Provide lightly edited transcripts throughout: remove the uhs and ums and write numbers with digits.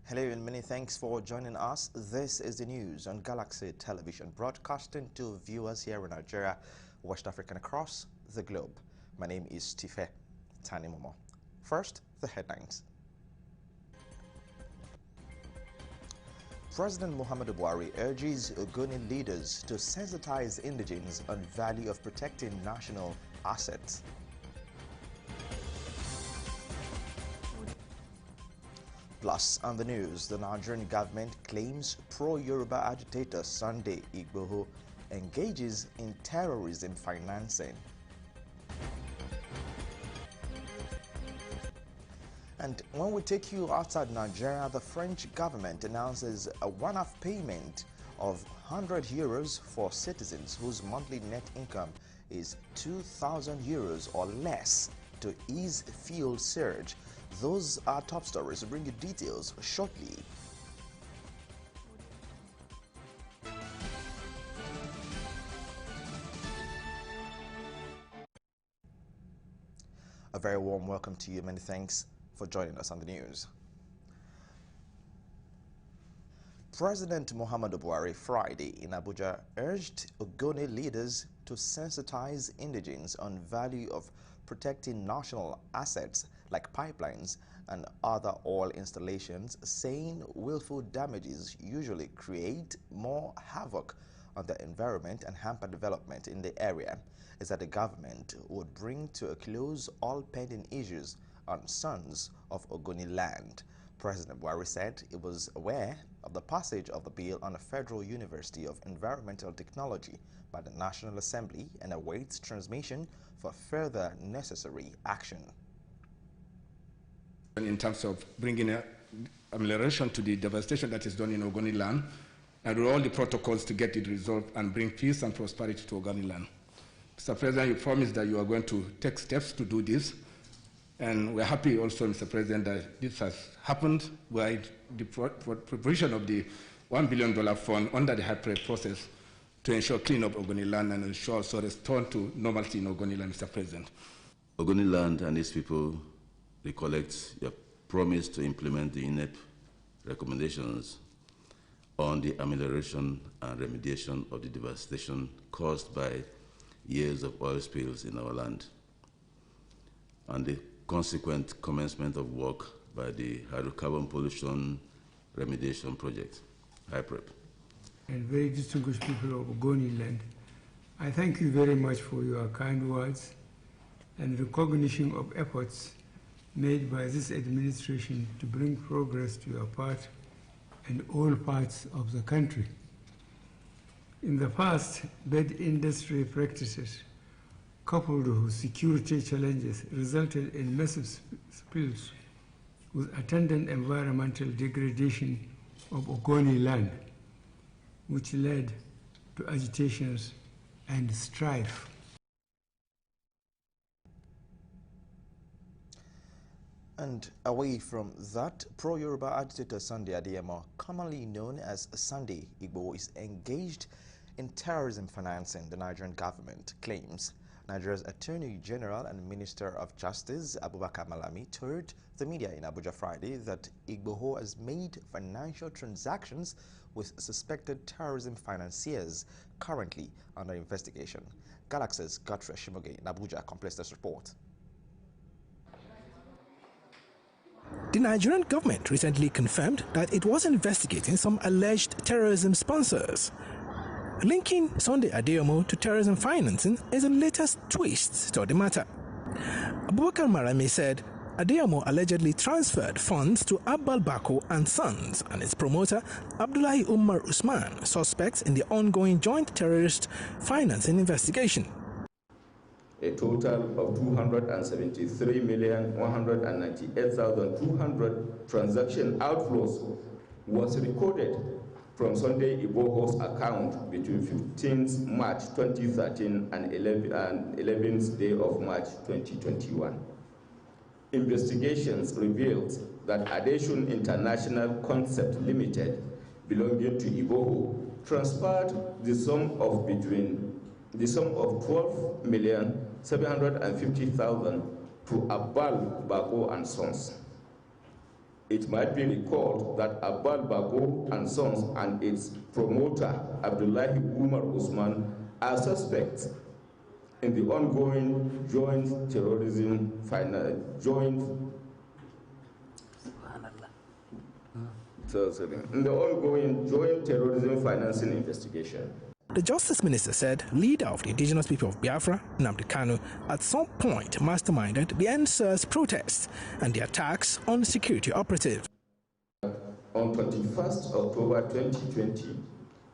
Hello and many thanks for joining us. This is the news on Galaxy Television, broadcasting to viewers here in Nigeria, West Africa and across the globe. My name is Tife Tanimomo. First, the headlines. President Muhammadu Buhari urges Ogoni leaders to sensitize indigents on value of protecting national assets. Plus, on the news, the Nigerian government claims pro-Yoruba agitator Sunday Igboho engages in terrorism financing. And when we take you outside Nigeria, the French government announces a one-off payment of 100 euros for citizens whose monthly net income is 2,000 euros or less to ease fuel surge. Those are top stories. We'll bring you details shortly. A very warm welcome to you. Many thanks for joining us on the news. President Muhammadu Buhari Friday in Abuja urged Ogoni leaders to sensitize indigents on value of protecting national assets like pipelines and other oil installations, saying willful damages usually create more havoc on the environment and hamper development in the area, is that the government would bring to a close all pending issues on sons of Ogoni land. President Buhari said he was aware of the passage of the bill on a Federal University of Environmental Technology by the National Assembly and awaits transmission for further necessary action. In terms of bringing amelioration to the devastation that is done in Ogoni land, and with all the protocols to get it resolved and bring peace and prosperity to Ogoni land. Mr. President, you promised that you are going to take steps to do this, and we're happy also, Mr. President, that this has happened by the provision of the $1 billion fund under the high-prep process to ensure clean up Ogoni land and ensure also return to normalcy in Ogoni land, Mr. President. Ogoni land and its people recollect your promise to implement the INEP recommendations on the amelioration and remediation of the devastation caused by years of oil spills in our land and the consequent commencement of work by the hydrocarbon pollution remediation project, HYPREP. And very distinguished people of Ogoni land, I thank you very much for your kind words and recognition of efforts made by this administration to bring progress to your part and all parts of the country. In the past, bad industry practices coupled with security challenges resulted in massive spills with attendant environmental degradation of Ogoni land, which led to agitations and strife. And away from that, pro-Yoruba agitator Sunday Adeyemo, commonly known as Sunday Igboho, is engaged in terrorism financing, the Nigerian government claims. Nigeria's Attorney General and Minister of Justice, Abubakar Malami, told the media in Abuja Friday that Igboho has made financial transactions with suspected terrorism financiers currently under investigation. Galaxy's Godfrey Shimoge in Abuja completes this report. The Nigerian government recently confirmed that it was investigating some alleged terrorism sponsors. Linking Sunday Adeyemo to terrorism financing is the latest twist to the matter. Abubakar Malami said Adeyemo allegedly transferred funds to Abbal Bako and Sons and its promoter Abdullahi Umar Usman, suspects in the ongoing joint terrorist financing investigation. A total of 273,198,200 transaction outflows was recorded from Sunday Igboho's account between 15th March 2013 and 11th day of March 2021. Investigations revealed that Adeshun International Concept Limited, belonging to Igboho, transferred the sum of 12,750,000 to Abbal Bako and Sons. It might be recalled that Abal Bago and Sons and its promoter, Abdullahi Umar Usman, are suspects in the ongoing joint terrorism financing investigation. The Justice Minister said leader of the indigenous people of Biafra, Nnamdi Kanu, at some point masterminded the NSAS protests and the attacks on security operatives. On 21st October 2020,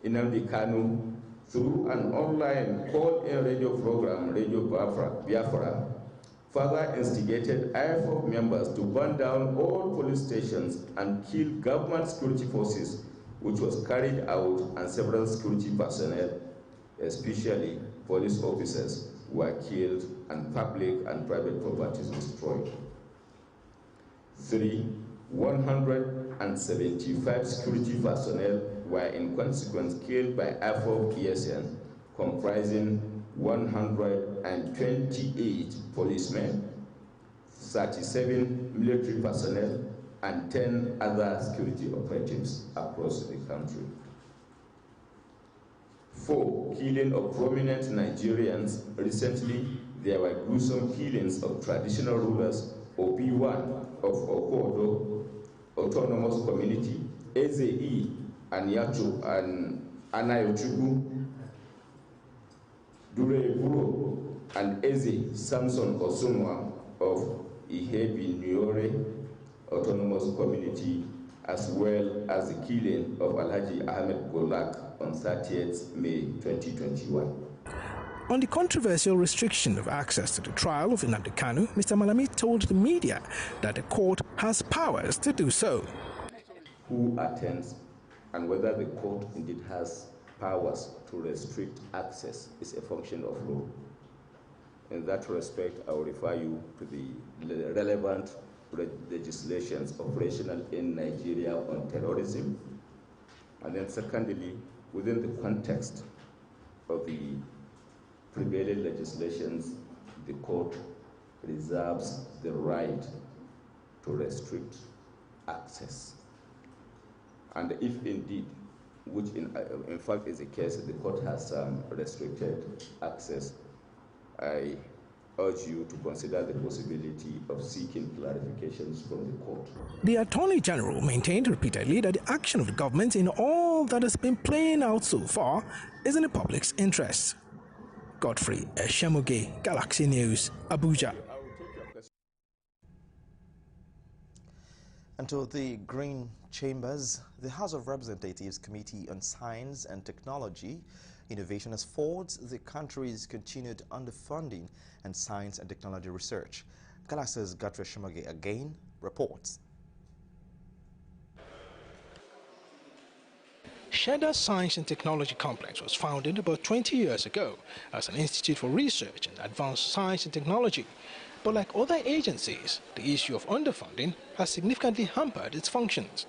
Nnamdi Kanu, through an online call-in radio program, Radio Biafra, further instigated IFOP members to burn down all police stations and kill government security forces, which was carried out, and several security personnel, especially police officers, were killed and public and private properties destroyed. 3. 175 security personnel were in consequence killed by IFOP ESN, comprising 128 policemen, 37 military personnel, and 10 other security operatives across the country. 4. Killing of prominent Nigerians. Recently, there were gruesome killings of traditional rulers, OB1 of Okodo Autonomous Community, Eze and Anayochukwu, Dureburo, and Eze Samson Osunwa of Ihebi Nyore Autonomous Community, as well as the killing of Alhaji Ahmed Golak on 30th May 2021. On the controversial restriction of access to the trial of Nnamdi Kanu, Mr. Malami told the media that the court has powers to do so. Who attends and whether the court indeed has powers to restrict access is a function of law. In that respect, I will refer you to the relevant legislations operational in Nigeria on terrorism. And then secondly, within the context of the prevailing legislations, the court reserves the right to restrict access. And if indeed, which in fact is the case, the court has restricted access, I urge you to consider the possibility of seeking clarifications from the court. The Attorney General maintained repeatedly that the action of the government in all that has been playing out so far is in the public's interest. Godfrey Eshemuge, Galaxy News, Abuja. And to the Green Chambers, the House of Representatives Committee on Science and Technology Innovation has forged the country's continued underfunding and science and technology research. Galaxy's Godfrey Eshemuge again reports. Shedda Science and Technology Complex was founded about 20 years ago as an institute for research and advanced science and technology. But like other agencies, the issue of underfunding has significantly hampered its functions.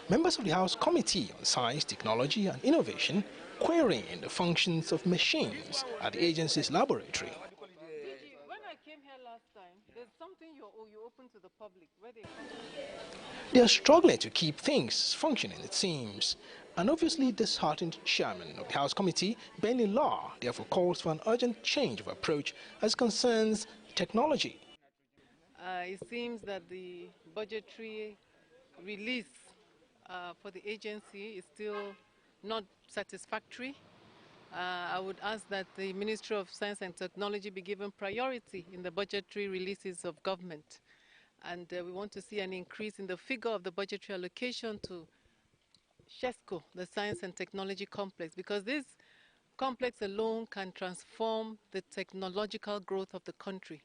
Members of the House Committee on Science, Technology and Innovation querying the functions of machines at the agency's laboratory. When I came here last time, there's something you open to the public. They are struggling to keep things functioning, it seems. An obviously disheartened chairman of the House Committee, Benny Law, therefore calls for an urgent change of approach as concerns technology. It seems that the budgetary release for the agency is still not satisfactory. I would ask that the Ministry of Science and Technology be given priority in the budgetary releases of government. And we want to see an increase in the figure of the budgetary allocation to SHESCO, the Science and Technology Complex, because this complex alone can transform the technological growth of the country.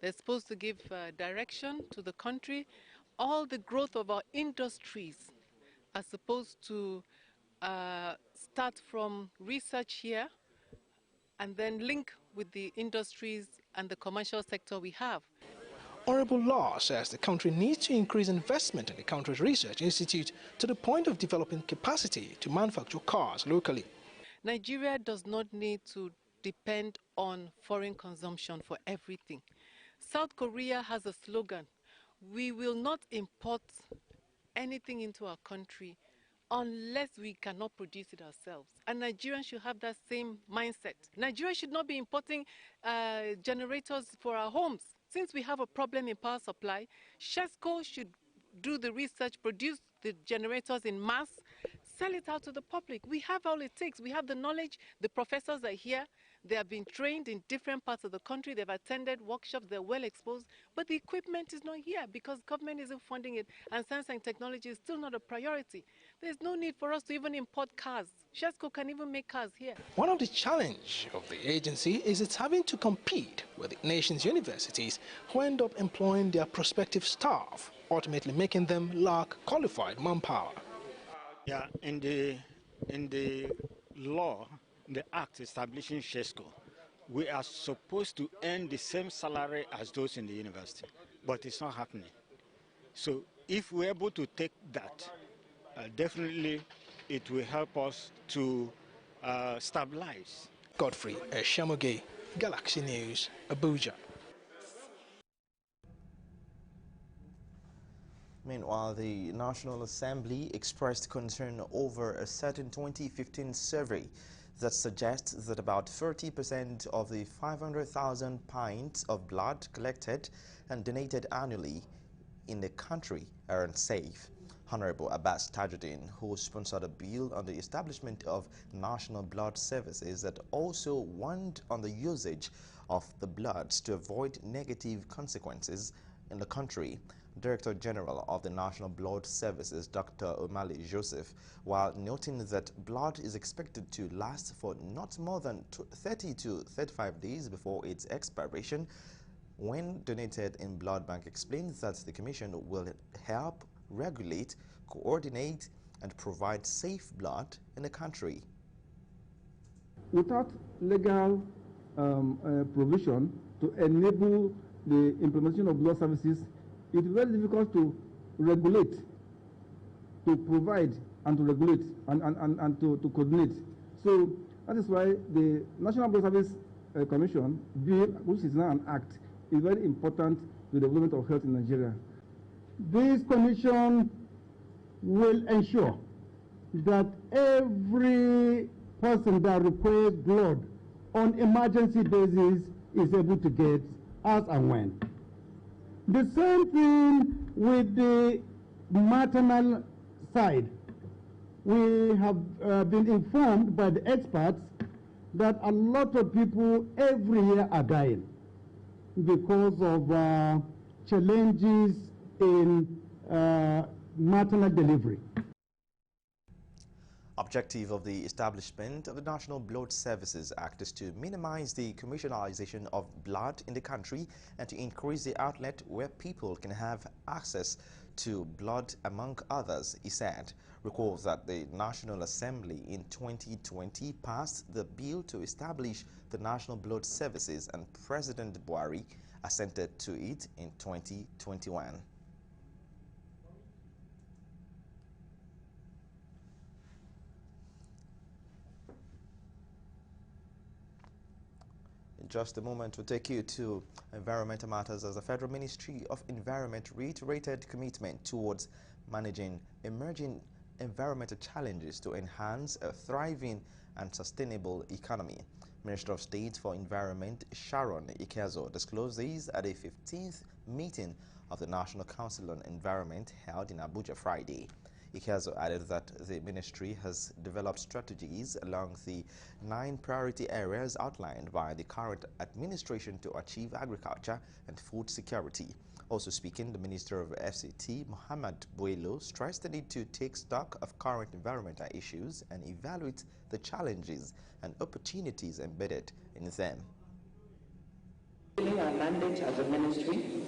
They're supposed to give direction to the country. All the growth of our industries are supposed to start from research here and then link with the industries and the commercial sector we have. Honorable Law says the country needs to increase investment in the country's research institute to the point of developing capacity to manufacture cars locally. Nigeria does not need to depend on foreign consumption for everything. South Korea has a slogan, we will not import anything into our country unless we cannot produce it ourselves. And Nigerians should have that same mindset. Nigeria should not be importing generators for our homes. Since we have a problem in power supply, Shesco should do the research, produce the generators in mass, sell it out to the public. We have all it takes. We have the knowledge. The professors are here. They have been trained in different parts of the country. They've attended workshops. They're well exposed. But the equipment is not here because government isn't funding it, and science and technology is still not a priority. There's no need for us to even import cars. Shesco can even make cars here. One of the challenges of the agency is it's having to compete with the nation's universities, who end up employing their prospective staff, ultimately making them lack qualified manpower. Yeah, in the law, the act establishing Shesco, we are supposed to earn the same salary as those in the university, but it's not happening. So if we're able to take that, definitely it will help us to stabilize. Godfrey Eshamoge, Galaxy News, Abuja. Meanwhile, the National Assembly expressed concern over a certain 2015 survey that suggests that about 30% of the 500,000 pints of blood collected and donated annually in the country are unsafe. Honorable Abbas Tajuddin, who sponsored a bill on the establishment of national blood services that also warned on the usage of the bloods to avoid negative consequences in the country. Director General of the National Blood Services, Dr. Omali Joseph, while noting that blood is expected to last for not more than 30 to 35 days before its expiration, when donated in blood bank, explains that the Commission will help regulate, coordinate, and provide safe blood in the country. Without legal provision to enable the implementation of blood services, it is very difficult to regulate, to provide, and to regulate, and to coordinate. So that is why the National Blood Service Commission bill, which is now an act, is very important to the development of health in Nigeria. This commission will ensure that every person that requires blood on emergency basis is able to get as and when. The same thing with the maternal side. We have been informed by the experts that a lot of people every year are dying because of challenges in maternal delivery. Objective of the establishment of the National Blood Services Act is to minimize the commercialization of blood in the country and to increase the outlet where people can have access to blood, among others, he said. Recalls that the National Assembly in 2020 passed the bill to establish the National Blood Services, and President Buhari assented to it in 2021. In just a moment, we'll take you to environmental matters as the Federal Ministry of Environment reiterated commitment towards managing emerging environmental challenges to enhance a thriving and sustainable economy. Minister of State for Environment Sharon Ikezo disclosed these at a 15th meeting of the National Council on Environment held in Abuja Friday. Ikezo added that the ministry has developed strategies along the 9 priority areas outlined by the current administration to achieve agriculture and food security. Also speaking, the Minister of FCT, Muhammad Buelo, stressed the need to take stock of current environmental issues and evaluate the challenges and opportunities embedded in them. In our mandate as a ministry,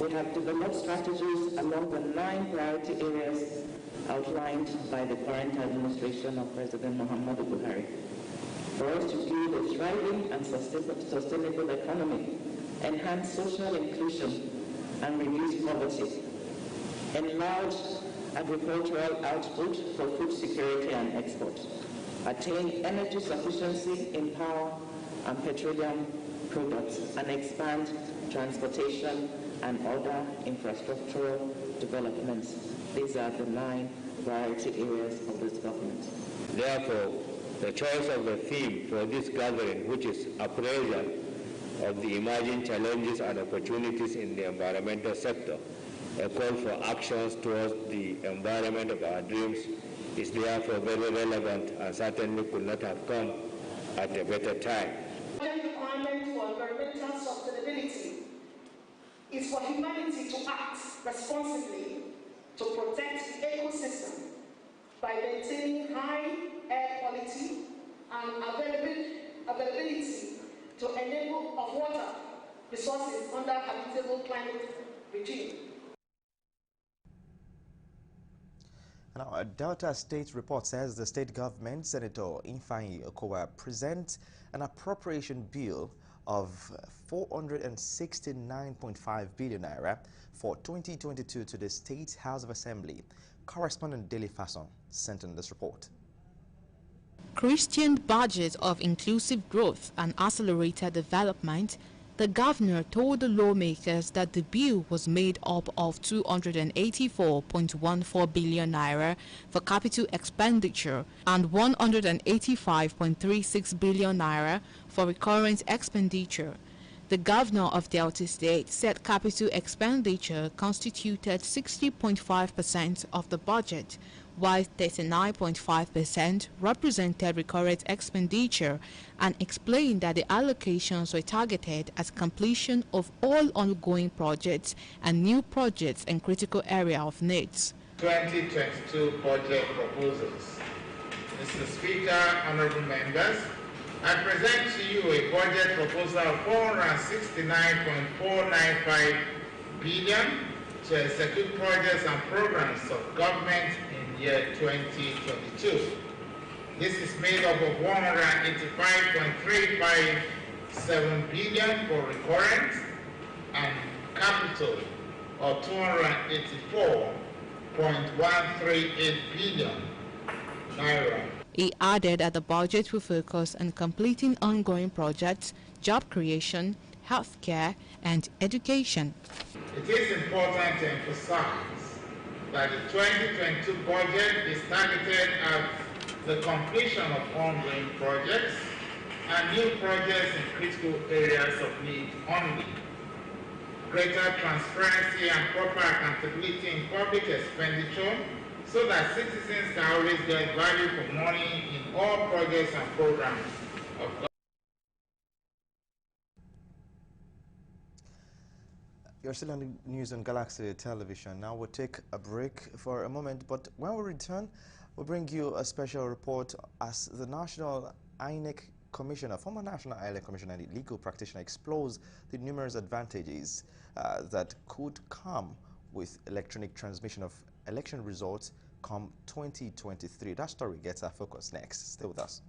we have developed strategies along the 9 priority areas outlined by the current administration of President Muhammadu Buhari for us to build a thriving and sustainable economy, enhance social inclusion and reduce poverty, enlarge agricultural output for food security and export, attain energy sufficiency in power and petroleum products and expand transportation and other infrastructural developments. These are the 9 priority areas of this government. Therefore, the choice of the theme for this gathering, which is appraisal of the emerging challenges and opportunities in the environmental sector, a call for actions towards the environment of our dreams, is therefore very relevant and certainly could not have come at a better time. The requirement for environmental sustainability is for humanity to act responsibly to protect the ecosystem by maintaining high air quality and availability to enable of water resources under habitable climate regime. Now, a Delta State report says the state government, Senator Ifeanyi Okowa, presents an appropriation bill of 469.5 billion naira for 2022 to the State House of Assembly. Correspondent Daily Fason sent in this report. Christian budget of inclusive growth and accelerated development, the governor told the lawmakers that the bill was made up of 284.14 billion naira for capital expenditure and 185.36 billion naira for recurrent expenditure. The governor of Delta State said capital expenditure constituted 60.5% of the budget, while 39.5% represented recurrent expenditure, and explained that the allocations were targeted at completion of all ongoing projects and new projects in critical area of needs. 2022 budget proposals. Mr. Speaker, honorable members, I present to you a budget proposal of 469.495 billion to execute projects and programs of government in year 2022. This is made up of 185.357 billion for recurrent and capital of 284.138 billion naira. He added that the budget will focus on completing ongoing projects, job creation, healthcare, and education. It is important to emphasize that the 2022 budget is targeted at the completion of ongoing projects and new projects in critical areas of need only. Greater transparency and proper accountability in public expenditure so that citizens can always get value for money in all projects and programs of government. You're still on the news on Galaxy Television. Now we'll take a break for a moment, but when we return, we'll bring you a special report as the National INEC Commissioner, former National INEC Commissioner and legal practitioner, explores the numerous advantages that could come with electronic transmission of election results come 2023. That story gets our focus next. Stay with us.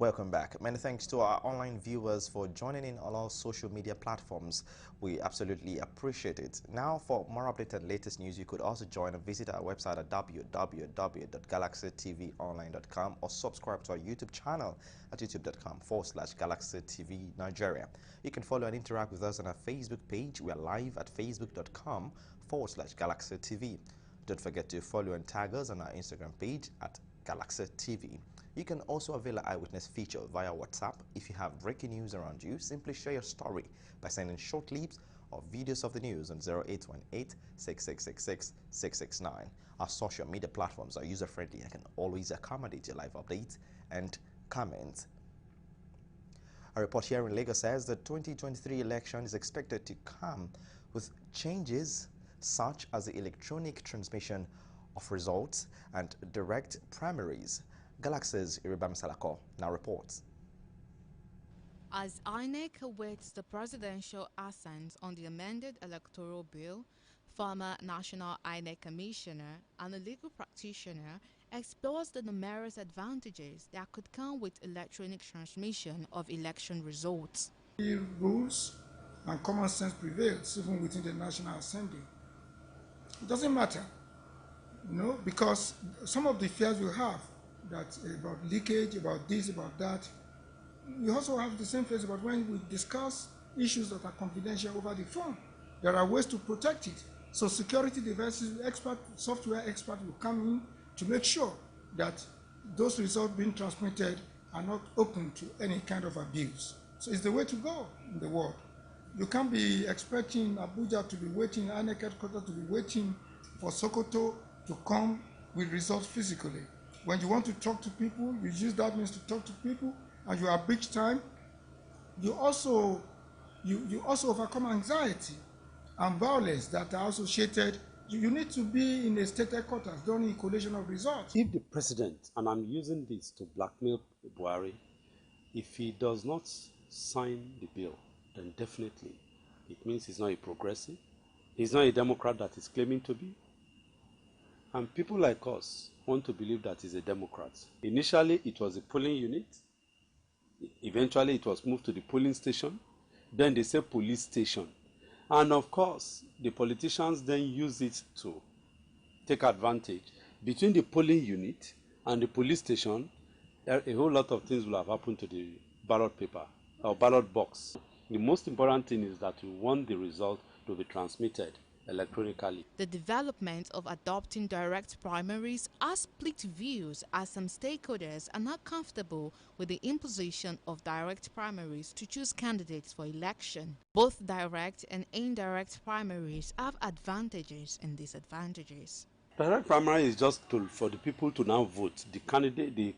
Welcome back. Many thanks to our online viewers for joining in on our social media platforms. We absolutely appreciate it. Now, for more updated and latest news, you could also join and visit our website at www.galaxytvonline.com or subscribe to our YouTube channel at youtube.com/GalaxyTV Nigeria. You can follow and interact with us on our Facebook page. We are live at facebook.com/GalaxyTV. Don't forget to follow and tag us on our Instagram page at Galaxy TV. You can also avail our eyewitness feature via WhatsApp. If you have breaking news around you, simply share your story by sending short clips or videos of the news on 0818-6666-669. Our social media platforms are user-friendly and can always accommodate your live updates and comments. A report here in Lagos says the 2023 election is expected to come with changes such as the electronic transmission of results and direct primaries. Galaxy's Iribam Salako now reports. As INEC awaits the presidential assent on the amended electoral bill, former National INEC Commissioner and a legal practitioner explores the numerous advantages that could come with electronic transmission of election results. The rules and common sense prevails even within the National Assembly. It doesn't matter, because some of the fears we have that about leakage, about this, about that, we also have the same fears about when we discuss issues that are confidential over the phone. There are ways to protect it. So security devices, software experts will come in to make sure that those results being transmitted are not open to any kind of abuse. So it's the way to go in the world. You can't be expecting Abuja to be waiting, INEC headquarters to be waiting for Sokoto to come with results physically. When you want to talk to people, you use that means to talk to people, and you have bridge time. You also overcome anxiety and violence that are associated. You need to be in a state headquarters during the collation of results. If the president, and I'm using this to blackmail Buhari, if he does not sign the bill, then definitely it means he's not a progressive. He's not a Democrat that he's claiming to be. And people like us want to believe that he's a Democrat. Initially, it was a polling unit. Eventually, it was moved to the polling station. Then they said police station. And of course, the politicians then use it to take advantage. Between the polling unit and the police station, a whole lot of things will have happened to the ballot paper or ballot box. The most important thing is that we want the result to be transmitted electronically. The development of adopting direct primaries has split views as some stakeholders are not comfortable with the imposition of direct primaries to choose candidates for election. Both direct and indirect primaries have advantages and disadvantages. Direct primary is just for the people to now vote, the candidate, the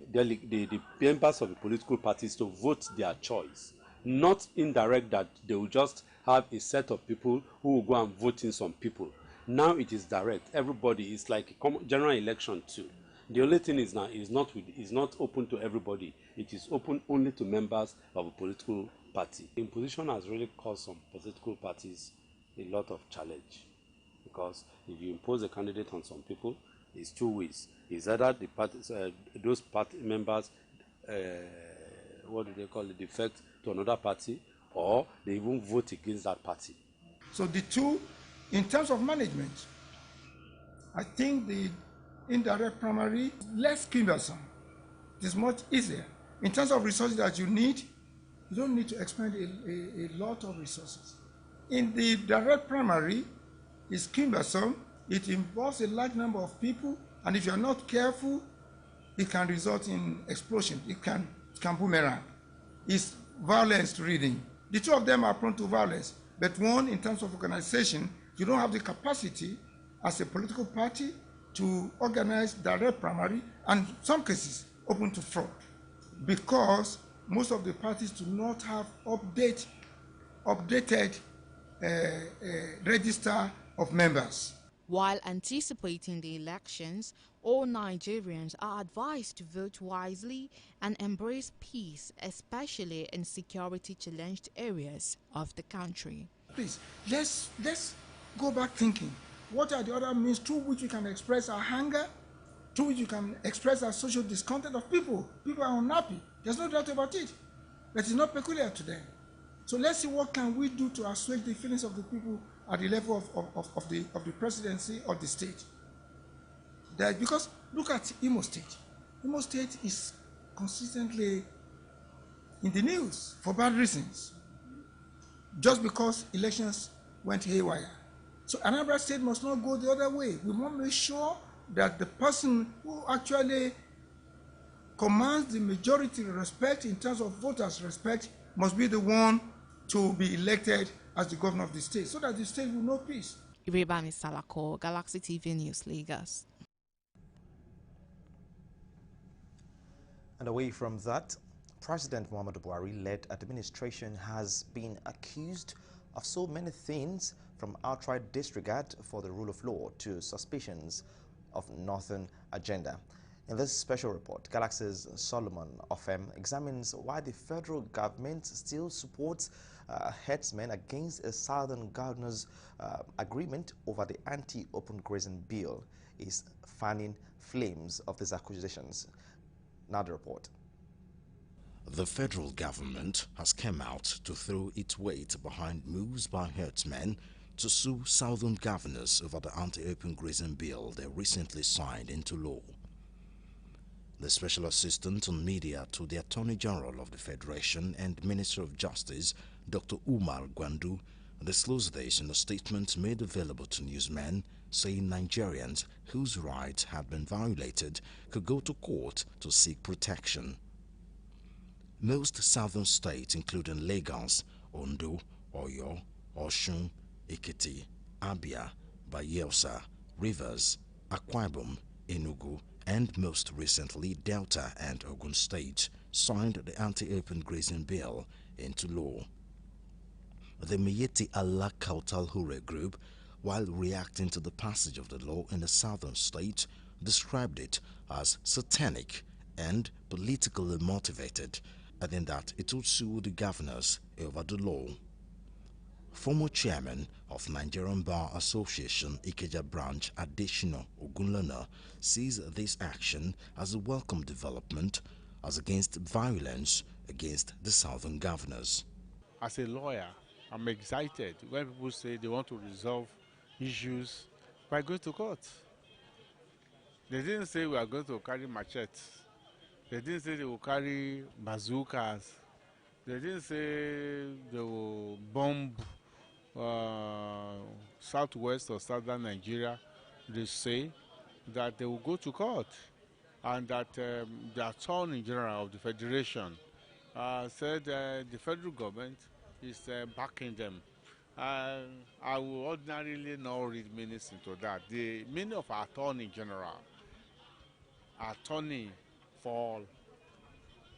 members of the political parties to vote their choice. Not indirect that they will just have a set of people who will go and vote in some people. Now it is direct. Everybody is like a general election too. The only thing is now is not open to everybody. It is open only to members of a political party. The imposition has really caused some political parties a lot of challenge, because if you impose a candidate on some people, it's two ways. It's either the parties, those party members, defect to another party, or they even vote against that party. So the two, in terms of management, I think the indirect primary is less cumbersome. It is much easier. In terms of resources that you need, you don't need to expend a lot of resources. In the direct primary, it's cumbersome. It involves a large number of people, and if you are not careful, it can result in explosion. It can boomerang. It's violence reading. The two of them are prone to violence, but one, in terms of organization, you don't have the capacity as a political party to organize direct primary, and in some cases open to fraud, because most of the parties do not have updated register of members. While anticipating the elections, all Nigerians are advised to vote wisely and embrace peace, especially in security-challenged areas of the country. Please, let's go back thinking. What are the other means through which we can express our anger, through which you can express our social discontent of people? People are unhappy. There's no doubt about it. That is not peculiar to them. So let's see what can we do to assuage the feelings of the people at the level of the presidency or the state. Because look at Imo State. Imo State is consistently in the news for bad reasons, just because elections went haywire. So Anambra State must not go the other way. We want to make sure that the person who actually commands the majority respect in terms of voters' respect must be the one to be elected as the governor of the state, so that the state will know peace. Irebami Salako, Galaxy TV News, Lagos. And away from that, President Muhammadu Buhari-led administration has been accused of so many things, from outright disregard for the rule of law to suspicions of northern agenda. In this special report, Galaxy's Solomon Ofem examines why the federal government still supports herdsmen against a southern governor's agreement over the anti-open grazing bill is fanning flames of these accusations. Now the report. The federal government has come out to throw its weight behind moves by herdsmen to sue southern governors over the anti-open grazing bill they recently signed into law. The Special Assistant on Media to the Attorney General of the Federation and Minister of Justice, Dr. Umar Gwandu, disclosed this in a statement made available to newsmen, saying Nigerians whose rights had been violated could go to court to seek protection. Most southern states, including Lagos, Ondo, Oyo, Osun, Ekiti, Abia, Bayelsa, Rivers, Akwa Ibom, Enugu, and most recently Delta and Ogun State, signed the anti-open grazing bill into law. The Miyetti Allah Kautal Hure group, while reacting to the passage of the law in the southern state, described it as satanic and politically motivated, adding that it would sue the governors over the law. Former chairman of Nigerian Bar Association Ikeja branch Adeshino Ogunlana sees this action as a welcome development as against violence against the southern governors. As a lawyer, I'm excited when people say they want to resolve issues by going to court. They didn't say we are going to carry machetes. They didn't say they will carry bazookas. They didn't say they will bomb southwest or southern Nigeria. They say that they will go to court, and that the Attorney General of the Federation said the federal government is backing them. I will ordinarily not read meanings into that. The meaning of Attorney General, attorney for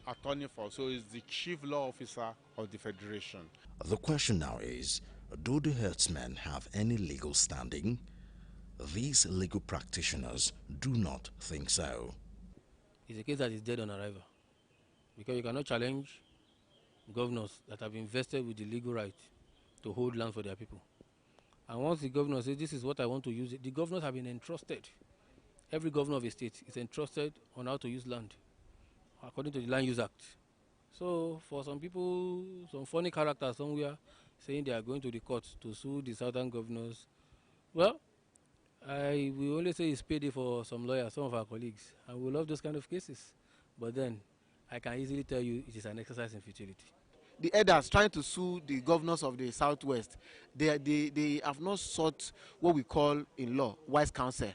all, so it's the chief law officer of the Federation. The question now is, do the herdsmen have any legal standing? These legal practitioners do not think so. It's a case that is dead on arrival, because you cannot challenge governors that have invested with the legal right to hold land for their people. And once the governor says, this is what I want to use, the governors have been entrusted. Every governor of a state is entrusted on how to use land, according to the Land Use Act. So for some people, some funny characters somewhere saying they are going to the court to sue the southern governors, well, I will only say it's payday for some lawyers, some of our colleagues, and we love those kind of cases. But then I can easily tell you it is an exercise in futility. The elders trying to sue the governors of the southwest, they have not sought what we call in law wise counsel.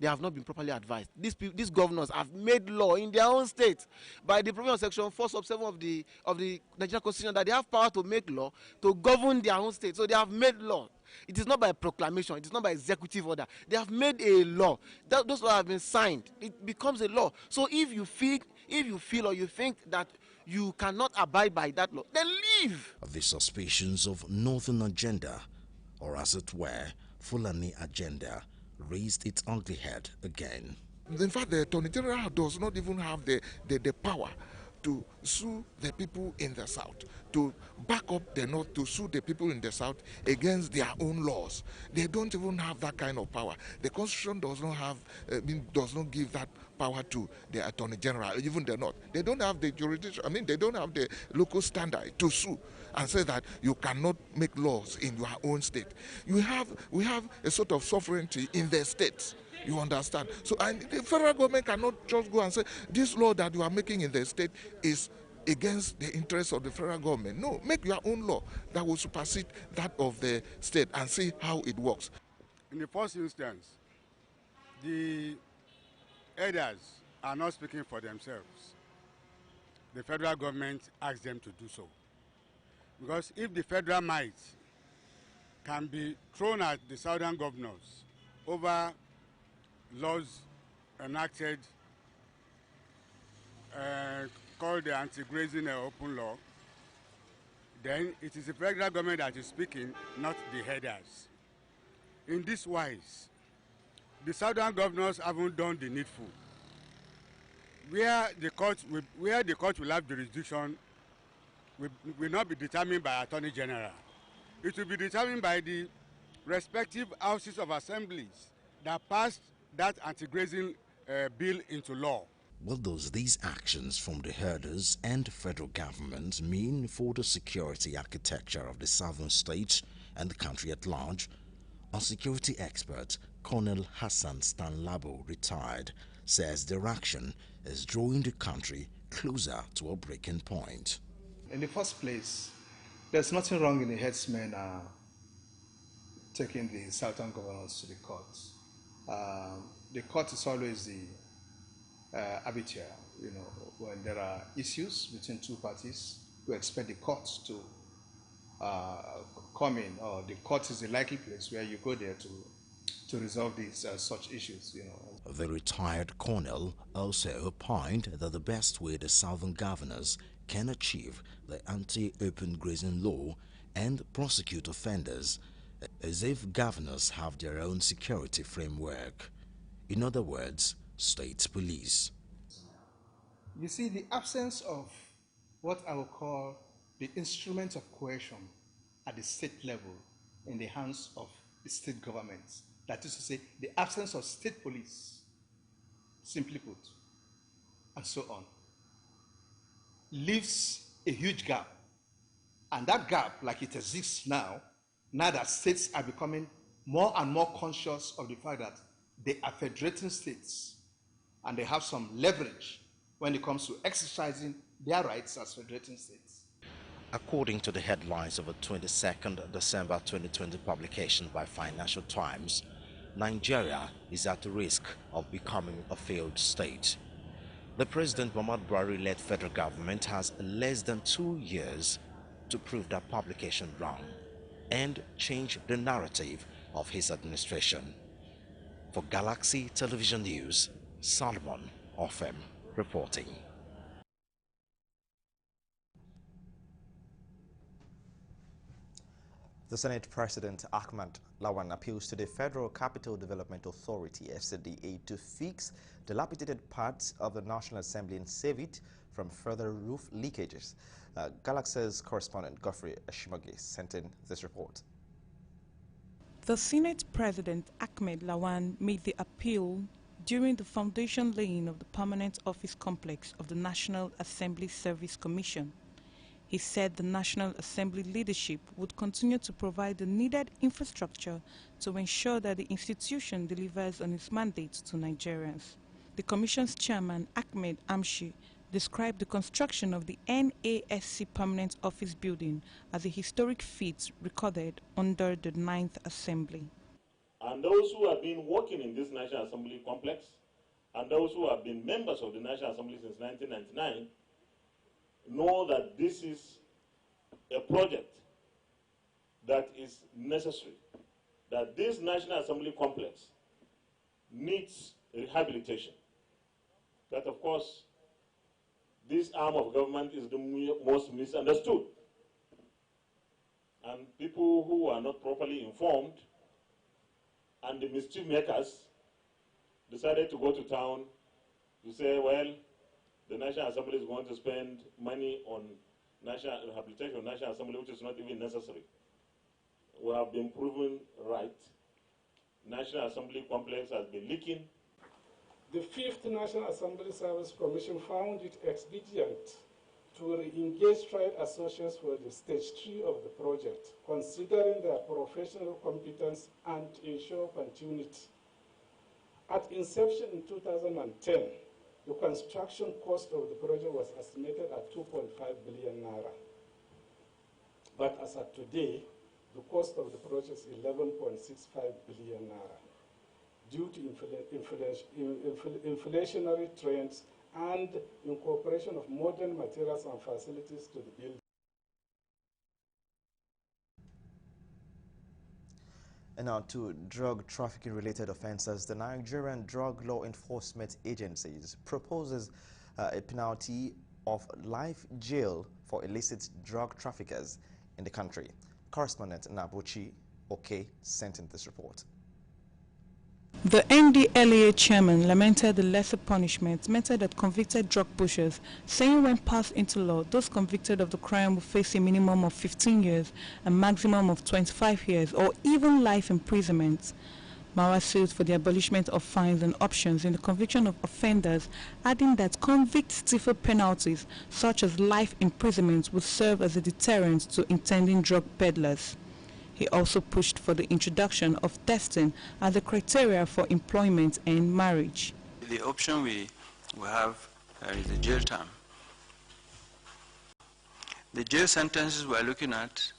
They have not been properly advised. These governors have made law in their own state by the provision of Section 4(7) of the Nigerian Constitution that they have power to make law to govern their own state. So they have made law. It is not by proclamation. It is not by executive order. They have made a law. Those laws have been signed. It becomes a law. So if you feel or you think that you cannot abide by that law, then leave. The suspicions of northern agenda, or as it were, Fulani agenda, raised its ugly head again. In fact, the Attorney General does not even have the power to sue the people in the south, to back up the north, to sue the people in the south against their own laws. They don't even have that kind of power. The Constitution does not give that power to the Attorney General, even the North. They don't have the jurisdiction, I mean, they don't have the local standard to sue and say that you cannot make laws in your own state. We have a sort of sovereignty in the states. You understand? So, and the federal government cannot just go and say, this law that you are making in the state is against the interests of the federal government. No, make your own law that will supersede that of the state and see how it works. In the first instance, the elders are not speaking for themselves. The federal government asks them to do so. Because if the federal might can be thrown at the southern governors over laws enacted called the anti-grazing open law, then it is the federal government that is speaking, not the headers. In this wise, the southern governors haven't done the needful. Where the court will have jurisdiction will not be determined by Attorney General. It will be determined by the respective houses of assemblies that passed that anti-grazing bill into law. What does these actions from the herders and federal government mean for the security architecture of the southern states and the country at large? A security expert, Colonel Hassan Stanlabo, retired, says their action is drawing the country closer to a breaking point. In the first place, there's nothing wrong in the headsmen taking the southern governors to the courts. The court is always the arbiter. You know, when there are issues between two parties, we expect the court to come in, or the court is the likely place where you go there to resolve these such issues. You know. The retired colonel also opined that the best way the southern governors can achieve the anti-open grazing law and prosecute offenders is if governors have their own security framework. In other words, state police. You see, the absence of what I would call the instrument of coercion at the state level in the hands of the state governments, that is to say, the absence of state police, simply put, and so on, leaves a huge gap. And that gap, like it exists now that states are becoming more and more conscious of the fact that they are federating states and they have some leverage when it comes to exercising their rights as federating states. According to the headlines of a 22nd December 2020 publication by Financial Times, Nigeria is at risk of becoming a failed state. The President Muhammadu Buhari-led federal government has less than 2 years to prove that publication wrong and change the narrative of his administration. For Galaxy Television News, Solomon Ofem reporting. The Senate President Ahmed Lawan appeals to the Federal Capital Development Authority (FCDA) to fix dilapidated parts of the National Assembly and save it from further roof leakages. Galaxy's correspondent Godfrey Ashimogli sent in this report. The Senate President Ahmed Lawan made the appeal during the foundation laying of the permanent office complex of the National Assembly Service Commission. He said the National Assembly leadership would continue to provide the needed infrastructure to ensure that the institution delivers on its mandate to Nigerians. The Commission's chairman, Ahmed Amshi, described the construction of the NASC permanent office building as a historic feat recorded under the 9th Assembly. And those who have been working in this National Assembly complex, and those who have been members of the National Assembly since 1999, know that this is a project that is necessary, that this National Assembly complex needs rehabilitation. That, of course, this arm of government is the most misunderstood. And people who are not properly informed and the mischief makers decided to go to town to say, well, the National Assembly is going to spend money on national rehabilitation of National Assembly, which is not even necessary. We have been proven right. National Assembly complex has been leaking. The 5th National Assembly Service Commission found it expedient to re-engage trade associates for the stage 3 of the project, considering their professional competence and to ensure continuity. At inception in 2010, the construction cost of the project was estimated at 2.5 billion naira. But as of today, the cost of the project is 11.65 billion naira due to inflationary trends and incorporation of modern materials and facilities to the building. And now to drug trafficking related offences. The Nigerian Drug Law Enforcement Agencies proposes a penalty of life jail for illicit drug traffickers in the country. Correspondent Nabuchi Oke sent in this report. The NDLEA chairman lamented the lesser punishment meted at convicted drug pushers, saying when passed into law, those convicted of the crime will face a minimum of 15 years, a maximum of 25 years, or even life imprisonment. Mawa sued for the abolishment of fines and options in the conviction of offenders, adding that convict stiffer penalties such as life imprisonment would serve as a deterrent to intending drug peddlers. He also pushed for the introduction of testing as a criteria for employment and marriage. The option we have is the jail term. The jail sentences we are looking at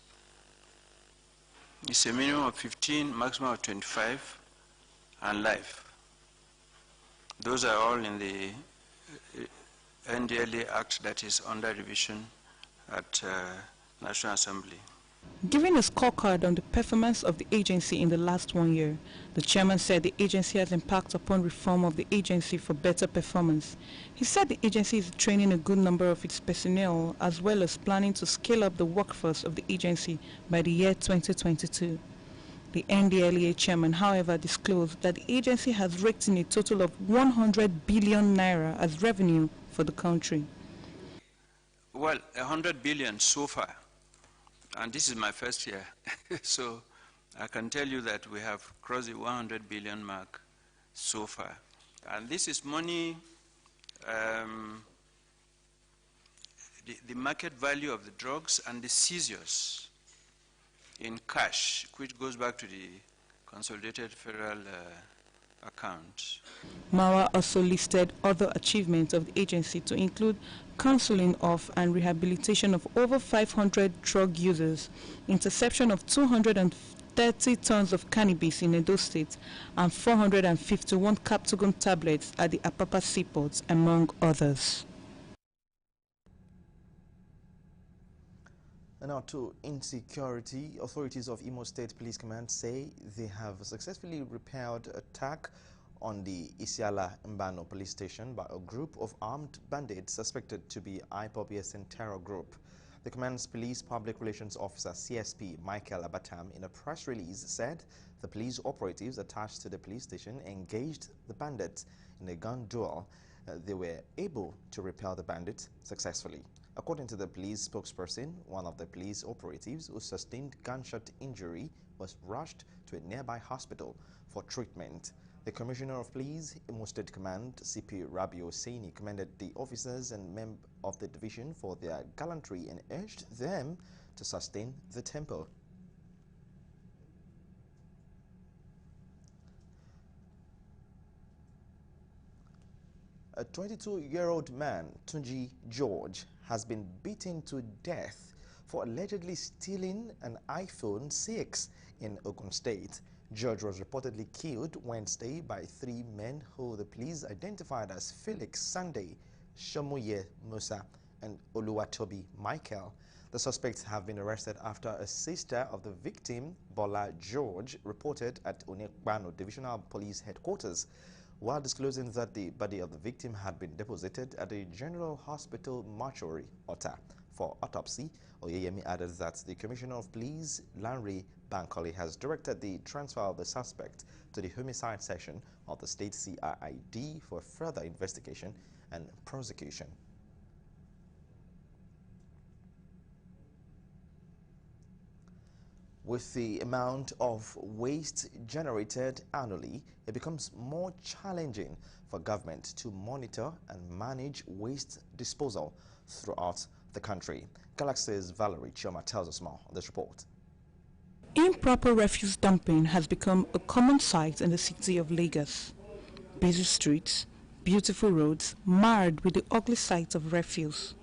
is a minimum of 15, maximum of 25, and life. Those are all in the NDLEA Act that is under revision at National Assembly. Giving a scorecard on the performance of the agency in the last 1 year, the chairman said the agency has embarked upon reform of the agency for better performance. He said the agency is training a good number of its personnel as well as planning to scale up the workforce of the agency by the year 2022. The NDLEA chairman, however, disclosed that the agency has raked in a total of 100 billion naira as revenue for the country. Well, 100 billion so far. And this is my first year, so I can tell you that we have crossed the 100 billion mark so far. And this is money, the market value of the drugs and the seizures in cash, which goes back to the consolidated federal account. Mawa also listed other achievements of the agency to include counseling of and rehabilitation of over 500 drug users, interception of 230 tons of cannabis in Edo State, and 451 Captagon tablets at the Apapa seaports, among others. And now to insecurity. Authorities of Imo State Police Command say they have successfully repelled attack on the Isiala Mbano police station by a group of armed bandits suspected to be IPOB terror group. The command's police public relations officer, CSP Michael Abatam, in a press release said the police operatives attached to the police station engaged the bandits in a gun duel. They were able to repel the bandits successfully. According to the police spokesperson, one of the police operatives who sustained gunshot injury was rushed to a nearby hospital for treatment. The Commissioner of Police, Imo State Command, CP Rabi Hosseini, commended the officers and members of the division for their gallantry and urged them to sustain the tempo. A 22-year-old man, Tunji George, has been beaten to death for allegedly stealing an iPhone 6 in Ogun State. George was reportedly killed Wednesday by 3 men who the police identified as Felix Sunday, Shomuye Musa, and Oluwatobi Michael. The suspects have been arrested after a sister of the victim, Bola George, reported at Onekbano Divisional Police Headquarters. While disclosing that the body of the victim had been deposited at the General Hospital mortuary, Ota, for autopsy, Oyeyemi added that the Commissioner of Police, Lanre Bankole, has directed the transfer of the suspect to the homicide section of the state CID for further investigation and prosecution. With the amount of waste generated annually, it becomes more challenging for government to monitor and manage waste disposal throughout the country. Galaxy's Valerie Chioma tells us more on this report. Improper refuse dumping has become a common sight in the city of Lagos. Busy streets, beautiful roads, marred with the ugly sight of refuse.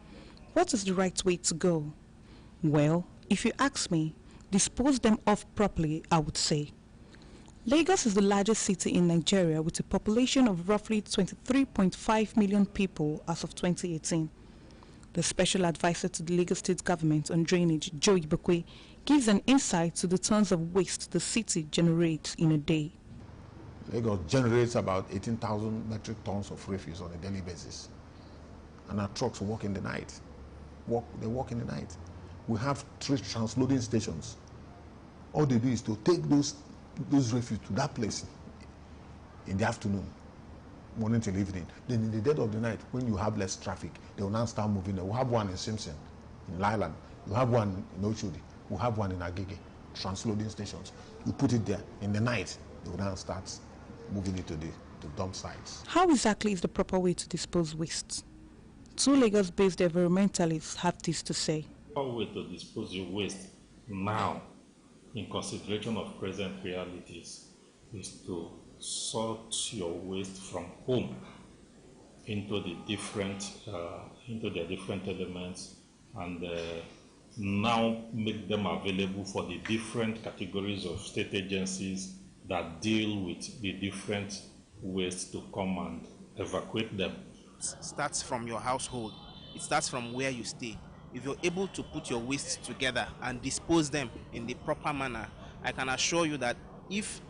What is the right way to go? Well, if you ask me, dispose them off properly, I would say. Lagos is the largest city in Nigeria with a population of roughly 23.5 million people as of 2018. The special advisor to the Lagos State government on drainage, Joe Ibekwe, gives an insight to the tons of waste the city generates in a day. Lagos generates about 18,000 metric tons of refuse on a daily basis. And our trucks work in the night. They work in the night. We have 3 transloading stations. All they do is to take those refuse to that place in the afternoon, morning till evening. Then in the dead of the night, when you have less traffic, they will now start moving. We'll have one in Simpson, in Lyland. You have one in Oshodi. We'll have one in Agege. Transloading stations. You put it there. In the night, they will now start moving it to the dump sites. How exactly is the proper way to dispose waste? 2 Lagos-based environmentalists have this to say. The proper way to dispose your waste now, in consideration of present realities, is to sort your waste from home into the different elements, and now make them available for the different categories of state agencies that deal with the different waste to come and evacuate them. It starts from your household. It starts from where you stay. If you're able to put your waste together and dispose them in the proper manner, I can assure you that if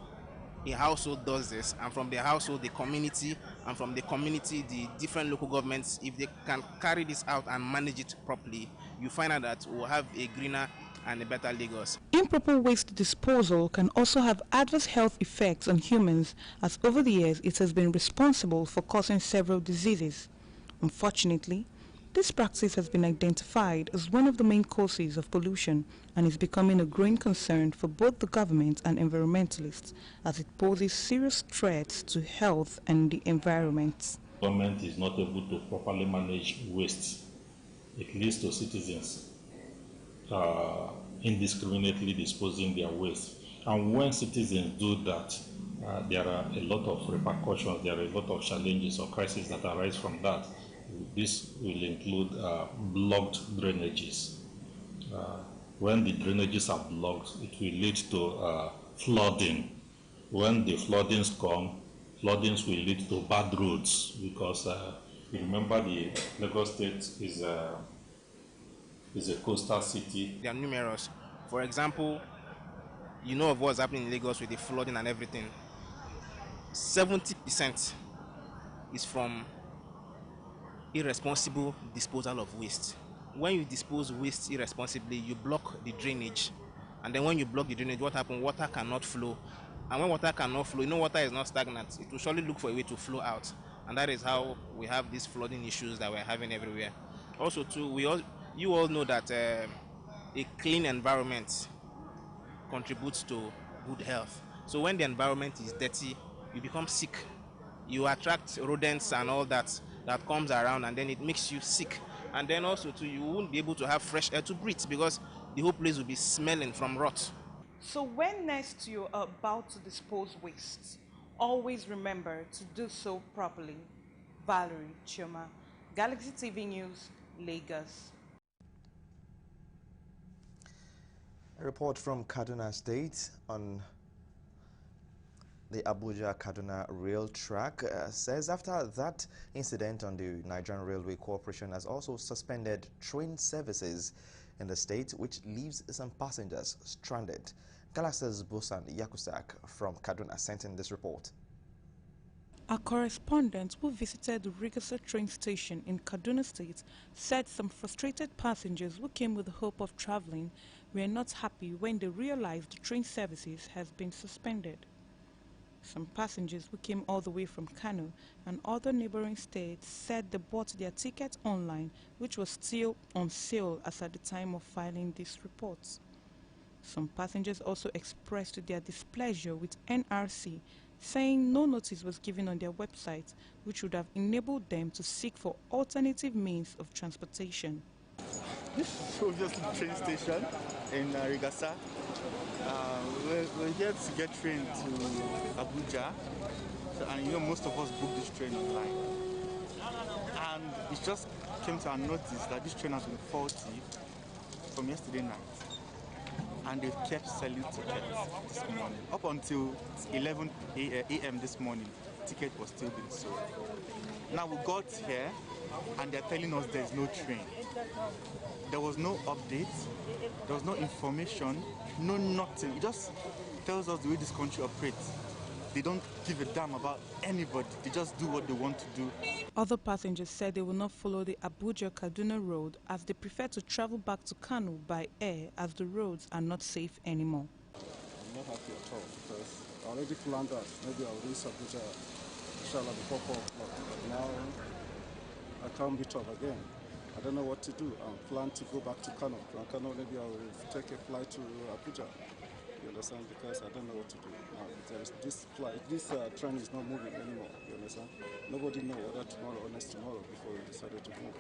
a household does this, and from the household the community, and from the community the different local governments, if they can carry this out and manage it properly, you find out that we'll have a greener and a better Lagos. Improper waste disposal can also have adverse health effects on humans, as over the years it has been responsible for causing several diseases. Unfortunately, this practice has been identified as one of the main causes of pollution and is becoming a growing concern for both the government and environmentalists, as it poses serious threats to health and the environment. Government is not able to properly manage waste. It leads to citizens indiscriminately disposing their waste. And when citizens do that, there are a lot of repercussions, there are a lot of challenges or crises that arise from that. This will include blocked drainages. When the drainages are blocked, it will lead to flooding. When the floodings come, floodings will lead to bad roads, because you remember the Lagos State is a coastal city. They are numerous. For example, you know of what's happening in Lagos with the flooding and everything. 70% is from irresponsible disposal of waste. When you dispose waste irresponsibly, you block the drainage. And then when you block the drainage, what happens? Water cannot flow. And when water cannot flow, you know water is not stagnant. It will surely look for a way to flow out. And that is how we have these flooding issues that we're having everywhere. Also, too, you all know that a clean environment contributes to good health. So when the environment is dirty, you become sick. You attract rodents and all that comes around, and then it makes you sick. And then also too, you won't be able to have fresh air to breathe, because the whole place will be smelling from rot. So when next you're about to dispose waste, always remember to do so properly. Valerie Chioma, Galaxy TV News, Lagos. A report from Kaduna State on the Abuja-Kaduna rail track says after that incident on the Nigerian Railway Corporation has also suspended train services in the state, which leaves some passengers stranded. Galaxy's Busan Yakusak from Kaduna sent in this report. Our correspondent who visited the Rigasa train station in Kaduna State said some frustrated passengers who came with the hope of traveling were not happy when they realized the train services has been suspended. Some passengers who came all the way from Kano and other neighboring states said they bought their tickets online, which was still on sale as at the time of filing these reports. Some passengers also expressed their displeasure with NRC, saying no notice was given on their website, which would have enabled them to seek for alternative means of transportation. This is obviously the train station in Rigasa. We're here to get train to Abuja, and you know most of us booked this train online. And it just came to our notice that this train has been faulty from yesterday night. And they've kept selling tickets this morning. Up until 11 a.m. this morning, ticket was still being sold. Now we got here and they're telling us there's no train. There was no update, there was no information, no nothing. It just tells us the way this country operates. They don't give a damn about anybody. They just do what they want to do. Other passengers said they will not follow the Abuja-Kaduna road as they prefer to travel back to Kano by air as the roads are not safe anymore. I'm not happy at all because I already planned that maybe I'll reach Abuja inshallah before 4 o'clock. But now I can't meet up again. I don't know what to do. I'm planning to go back to Kano. From Kano maybe I will take a flight to Abuja. You understand? Because I don't know what to do. This train is not moving anymore. You understand? Nobody knows whether tomorrow or next tomorrow before we decided to move.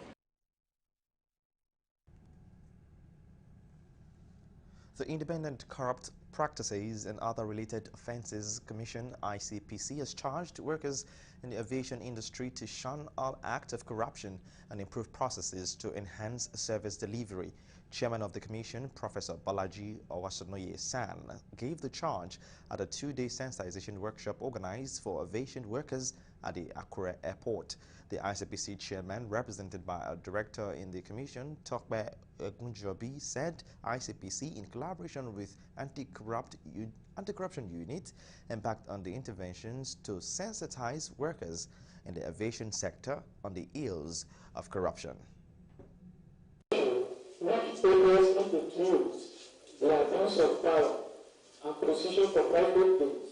The Independent Corrupt Practices and Other Related Offences Commission (ICPC) has charged workers in the aviation industry to shun all acts of corruption and improve processes to enhance service delivery. Chairman of the Commission, Professor Balaji Owasanoye-San, gave the charge at a 2-day sensitization workshop organized for aviation workers at the Akure Airport. The ICPC chairman, represented by a director in the commission, Tokbe Gunjobi, said ICPC, in collaboration with anti-corruption unit, embarked on the interventions to sensitize workers in the aviation sector on the ills of corruption. Areas of the tools, the abuse of power and position for private gains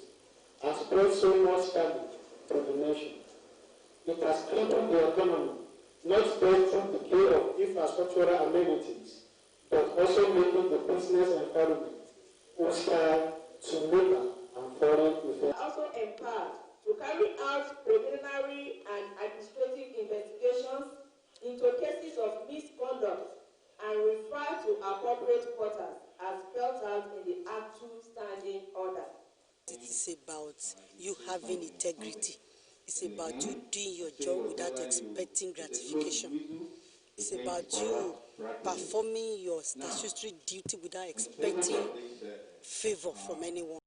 has spread so much damage to the nation. It has crippled the economy, not just through the play of infrastructural amenities, but also making the business environment hostile to labor and foreign investors. Also empowered to carry out preliminary and administrative investigations into cases of misconduct and refer to appropriate quarters as spelled out in the Act 2 standing order. It is about you having integrity. It's about you doing your job without expecting gratification. It's about you performing your statutory duty without expecting favor from anyone.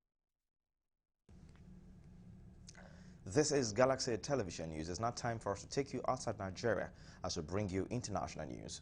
This is Galaxy Television News. It's now time for us to take you outside Nigeria as we bring you international news.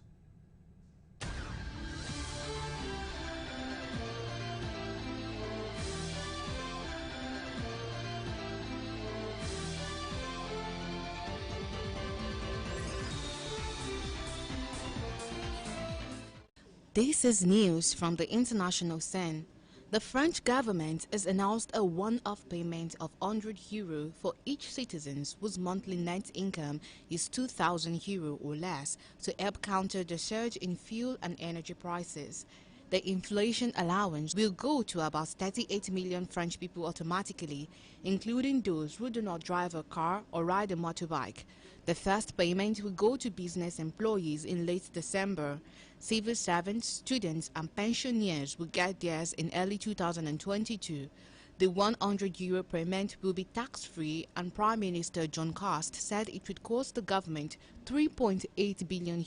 This is news from the international scene. The French government has announced a one-off payment of €100 for each citizen whose monthly net income is €2,000 or less to help counter the surge in fuel and energy prices. The inflation allowance will go to about 38 million French people automatically, including those who do not drive a car or ride a motorbike. The first payment will go to business employees in late December. Civil servants, students and pensioners will get theirs in early 2022. The €100 payment will be tax-free, and Prime Minister John Cast said it would cost the government €3.8 billion.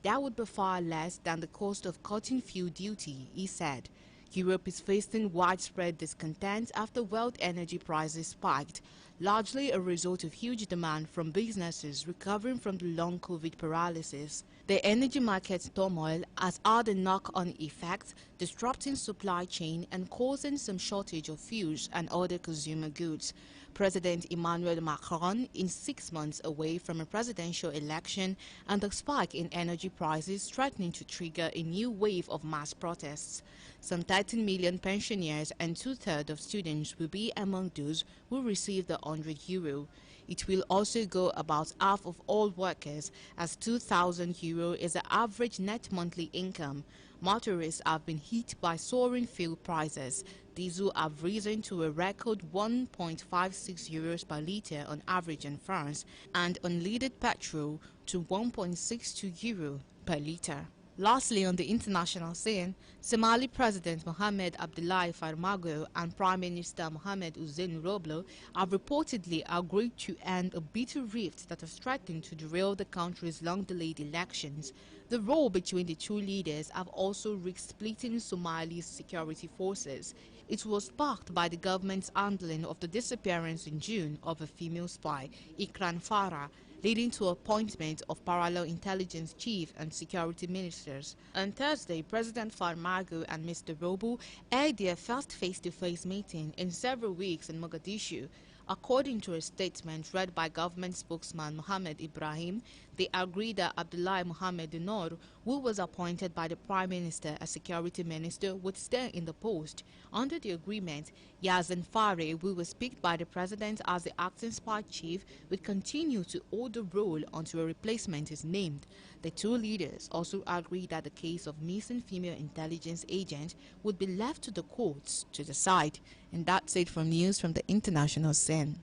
That would be far less than the cost of cutting fuel duty, he said. Europe is facing widespread discontent after world energy prices spiked, largely a result of huge demand from businesses recovering from the long COVID paralysis. The energy market turmoil has had a knock-on effect, disrupting supply chain and causing some shortage of fuels and other consumer goods. President Emmanuel Macron is 6 months away from a presidential election, and the spike in energy prices threatening to trigger a new wave of mass protests. Some 13 million pensioners and 2/3 of students will be among those who receive the €100. It will also go about half of all workers, as €2,000 is the average net monthly income. Motorists have been hit by soaring fuel prices. Diesel have risen to a record 1.56 euros per litre on average in France, and unleaded petrol to 1.62 euro per litre. Lastly, on the international scene, Somali President Mohamed Abdullahi Farmago and Prime Minister Mohamed Hussein Roblo have reportedly agreed to end a bitter rift that has threatened to derail the country's long-delayed elections. The row between the two leaders have also risked splitting Somali's security forces. It was sparked by the government's handling of the disappearance in June of a female spy, Ikran Farah, leading to appointment of parallel intelligence chief and security ministers. On Thursday, President Farmago and Mr. Robo held their first face-to-face meeting in several weeks in Mogadishu. According to a statement read by government spokesman Mohammed Ibrahim, they agreed that Abdullahi Mohamed Noor, who was appointed by the Prime Minister as security minister, would stay in the post. Under the agreement, Yazan Fare, who was picked by the president as the acting spy chief, would continue to hold the role until a replacement is named. The two leaders also agreed that the case of missing female intelligence agent would be left to the courts to decide. And that's it from news from the international scene.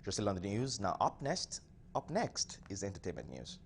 You're still on the news. Now up next is entertainment news.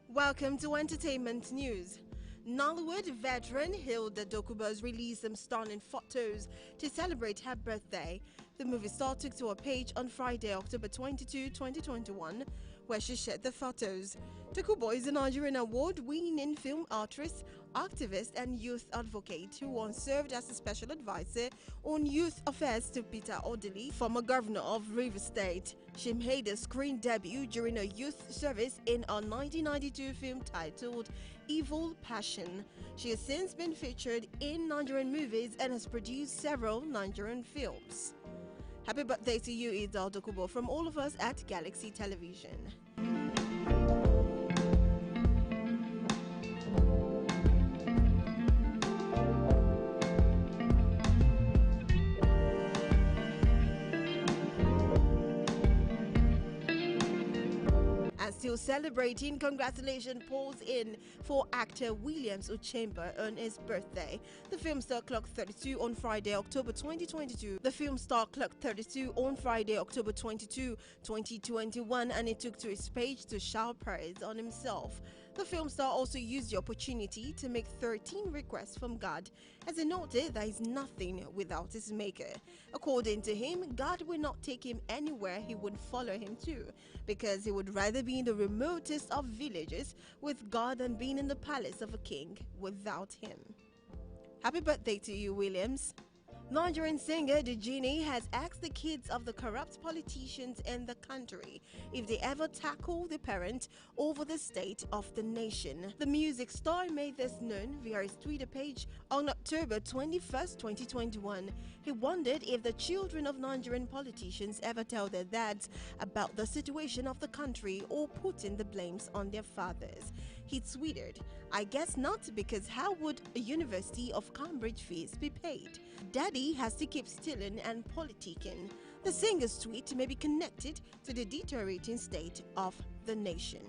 Welcome to entertainment news. Nollywood veteran Hilda Dokubo's released some stunning photos to celebrate her birthday. The movie star took to her page on Friday, October 22, 2021, where she shared the photos. Dokubo is a Nigerian award-winning film actress, activist, and youth advocate who once served as a special advisor on youth affairs to Peter Odili, former governor of Rivers State. She made a screen debut during her youth service in a 1992 film titled Evil Passion. She has since been featured in Nigerian movies and has produced several Nigerian films. Happy birthday to you, Ida Dokubo, from all of us at Galaxy Television. Still celebrating, congratulations pours in for actor Williams Uchemba on his birthday. The film star clocked 32 on Friday, October 2022. The film star clocked 32 on Friday, October 22, 2021, and he took to his page to shower praise on himself. The film star also used the opportunity to make 13 requests from God, as he noted that he's nothing without his maker. According to him, God will not take him anywhere he would follow him to, because he would rather be in the remotest of villages with God than being in the palace of a king without him. Happy birthday to you, Williams. Nigerian singer The Genie has asked the kids of the corrupt politicians in the country if they ever tackle the parent over the state of the nation. The music star made this known via his Twitter page on October 21st, 2021. He wondered if the children of Nigerian politicians ever tell their dads about the situation of the country or putting the blames on their fathers. He tweeted, "I guess not, because how would a University of Cambridge fees be paid? Daddy has to keep stealing and politicking." The singer's tweet may be connected to the deteriorating state of the nation.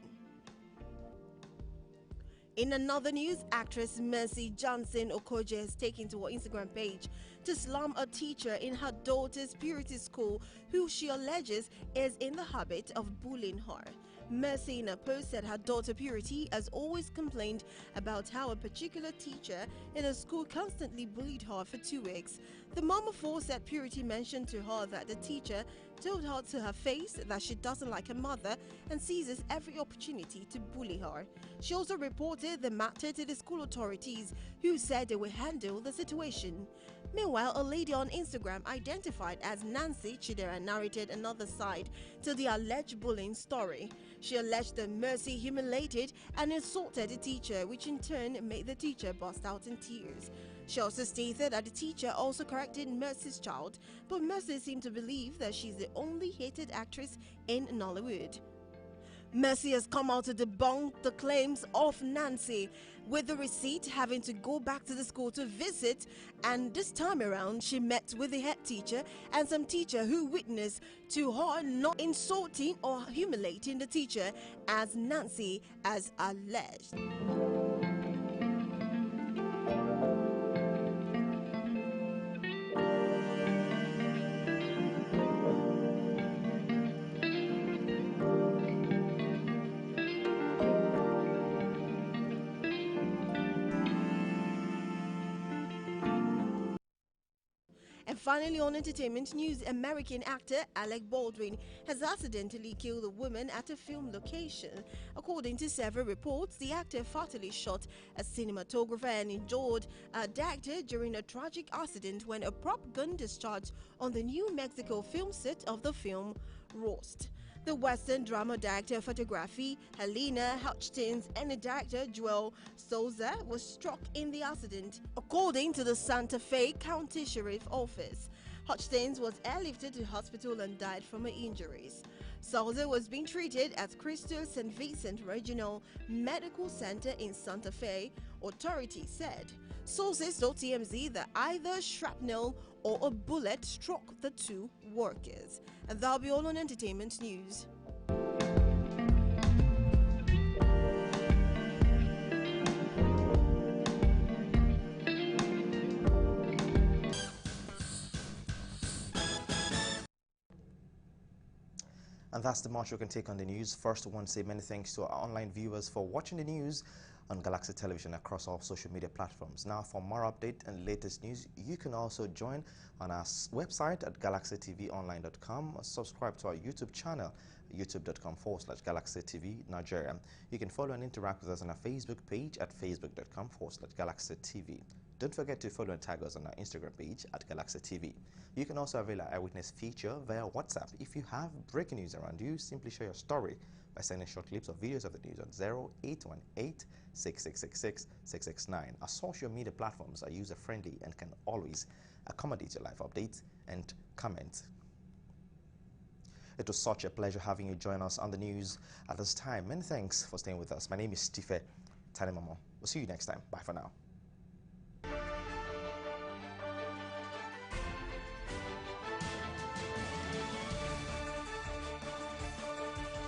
In another news, actress Mercy Johnson Okoje has taken to her Instagram page to slam a teacher in her daughter's purity school who she alleges is in the habit of bullying her. Mercy in a post said her daughter Purity has always complained about how a particular teacher in a school constantly bullied her for 2 weeks. The mom of four said Purity mentioned to her that the teacher told her to her face that she doesn't like her mother and seizes every opportunity to bully her. She also reported the matter to the school authorities, who said they will handle the situation. Meanwhile, a lady on Instagram identified as Nancy Chidera narrated another side to the alleged bullying story. She alleged that Mercy humiliated and insulted the teacher, which in turn made the teacher burst out in tears. She also stated that the teacher also corrected Mercy's child, but Mercy seemed to believe that she's the only hated actress in Nollywood. Mercy has come out to debunk the claims of Nancy, with the receipt having to go back to the school to visit, and this time around she met with the head teacher and some teacher who witnessed to her not insulting or humiliating the teacher as Nancy has alleged. And finally, on entertainment news, American actor Alec Baldwin has accidentally killed a woman at a film location. According to several reports, the actor fatally shot a cinematographer and injured a director during a tragic accident when a prop gun discharged on the New Mexico film set of the film Roast. The Western drama director of photography, Helena Hutchins, and the director, Joel Souza, was struck in the accident, according to the Santa Fe County Sheriff Office. Hutchins was airlifted to hospital and died from her injuries. Souza was being treated at Crystal St. Vincent Regional Medical Center in Santa Fe, authorities said. Sources told TMZ that either shrapnel or a bullet struck the two workers. And that'll be all on entertainment news. And that's the much you can take on the news. First, I want to say many thanks to our online viewers for watching the news on Galaxy Television across all social media platforms. Now, for more update and latest news, you can also join on our website at galaxytvonline.com or subscribe to our YouTube channel, youtube.com/GalaxyTV Nigeria. You can follow and interact with us on our Facebook page at facebook.com/GalaxyTV. Don't forget to follow and tag us on our Instagram page at Galaxy TV. You can also avail our eyewitness feature via WhatsApp. If you have breaking news around you, simply share your story by sending short clips or videos of the news on 0818-6666-669. Our social media platforms are user-friendly and can always accommodate your live updates and comments. It was such a pleasure having you join us on the news at this time. Many thanks for staying with us. My name is Tife Tanemamo. We'll see you next time. Bye for now.